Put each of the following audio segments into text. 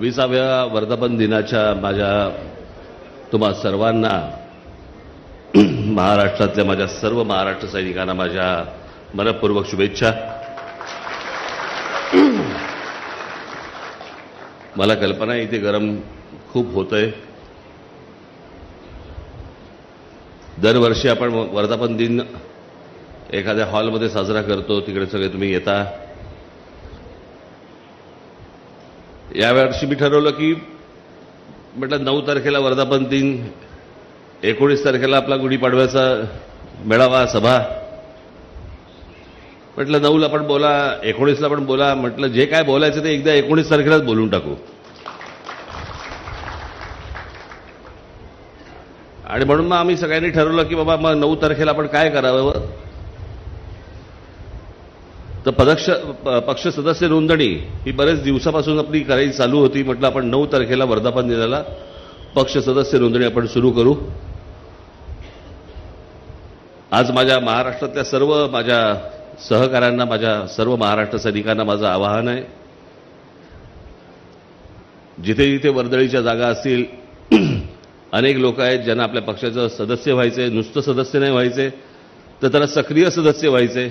विसाव्या वर्धापन दिनाच्या माझ्या तुम्हा सर्वांना महाराष्ट्रातल्या माझ्या सर्व महाराष्ट्र सैनिकांना माझ्या मनपूर्वक शुभेच्छा। मला कल्पना आहे इथे गरम खूप होतंय। दरवर्षी आपण वर्धापन दिन एखाद्या हॉलमध्ये साजरा करतो, तिकडे सगळे तुम्ही येता। यावर्षी मी ठरवलं की म्हटलं 9 तारखेला वर्धापन दिन, 19 तारखेला आपला गुढीपाडव्याचा मेळावा सभा। म्हटलं 9ला पण बोला, 19ला पण बोला। म्हटलं जे काय बोलायचं ते एकदा 19 तारखेलाच बोलून टाकू। आणि म्हणून मग आम्ही सगळ्यांनी ठरवलं की बाबा मग 9 तारखेला आपण काय करावं, तर पक्ष सदस्य नोंदणी ही बरेच दिवसापासून आपली करायची चालू होती। म्हटलं आपण 9 तारखेला वर्धापन दिनाला पक्ष सदस्य नोंदणी आपण सुरू करू। आज माझ्या महाराष्ट्रातल्या सर्व माझ्या सहकाऱ्यांना, माझ्या सर्व महाराष्ट्र सैनिकांना माझं आवाहन आहे, जिथे जिथे वर्दळीच्या जागा असतील, अनेक लोक आहेत ज्यांना आपल्या पक्षाचं सदस्य व्हायचे, नुसतं सदस्य नाही व्हायचे तर त्याला सक्रिय सदस्य व्हायचे।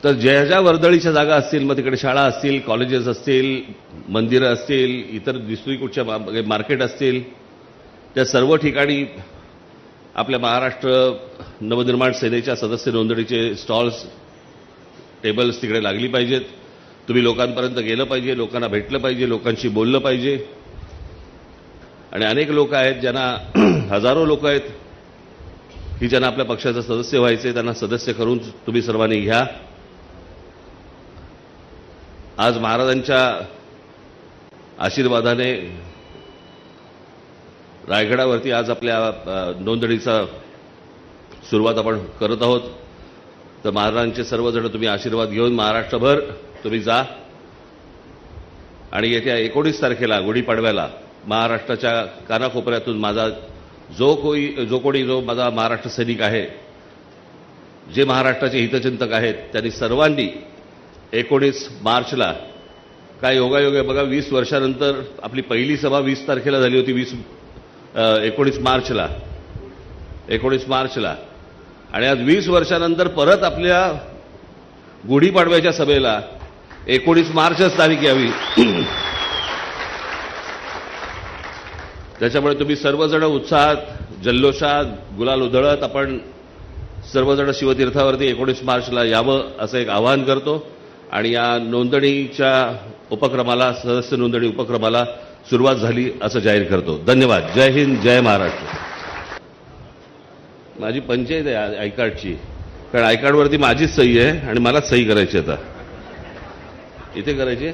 तर ज्या ज्या वर्दळीच्या जागा असतील, मग तिकडे शाळा असतील, कॉलेजेस असतील, मंदिरं असतील, इतर दुसरी कुठच्या मार्केट असतील, त्या सर्व ठिकाणी आपल्या महाराष्ट्र नवनिर्माण सेनेच्या सदस्य नोंदणीचे स्टॉल्स, टेबल्स तिकडे लागली पाहिजेत। तुम्ही लोकांपर्यंत गेलं पाहिजे, लोकांना भेटलं पाहिजे, लोकांशी बोललं पाहिजे। आणि अनेक लोक आहेत ज्यांना, हजारो लोक आहेत की ज्यांना आपल्या पक्षाचा सदस्य व्हायचे, त्यांना सदस्य करून तुम्ही सर्वांनी घ्या। आज महाराजांच्या आशीर्वादाने रायगडावरती आज आपल्या नोंदणीचा सुरुवात आपण करत आहोत। तर महाराजांचे सर्वजण तुम्ही आशीर्वाद घेऊन महाराष्ट्रभर तुम्ही जा आणि येत्या 19 तारखेला गुढीपाडव्याला महाराष्ट्राच्या कानाकोपऱ्यातून माझा जो कोणी माझा महाराष्ट्र सैनिक आहे, जे महाराष्ट्राचे हितचिंतक आहेत, त्यांनी सर्वांनी 19 मार्चला, काय योगायोग आहे बघा, 20 वर्षानंतर आपली पहिली सभा 20 तारखेला झाली होती, 19 मार्चला, आणि आज 20 वर्षानंतर परत आपल्या गुढीपाडव्याच्या सभेला 19 मार्चच तारीख यावी। त्याच्यामुळे तुम्ही सर्वजण उत्साहात, जल्लोषात, गुलाल उधळत आपण सर्वजण शिवतीर्थावरती 19 मार्चला यावं असं एक आवाहन करतो। आणि या नोंदणीच्या उपक्रमाला, सदस्य नोंदणी उपक्रमाला सुरुवात झाली असं जाहीर करतो। धन्यवाद। जय हिंद, जय महाराष्ट्र। माझी पंचायत आहे आय कार्डची, कारण आय कार्डवरती माझीच सही आहे आणि मलाच सही करायची, आता इथे करायची।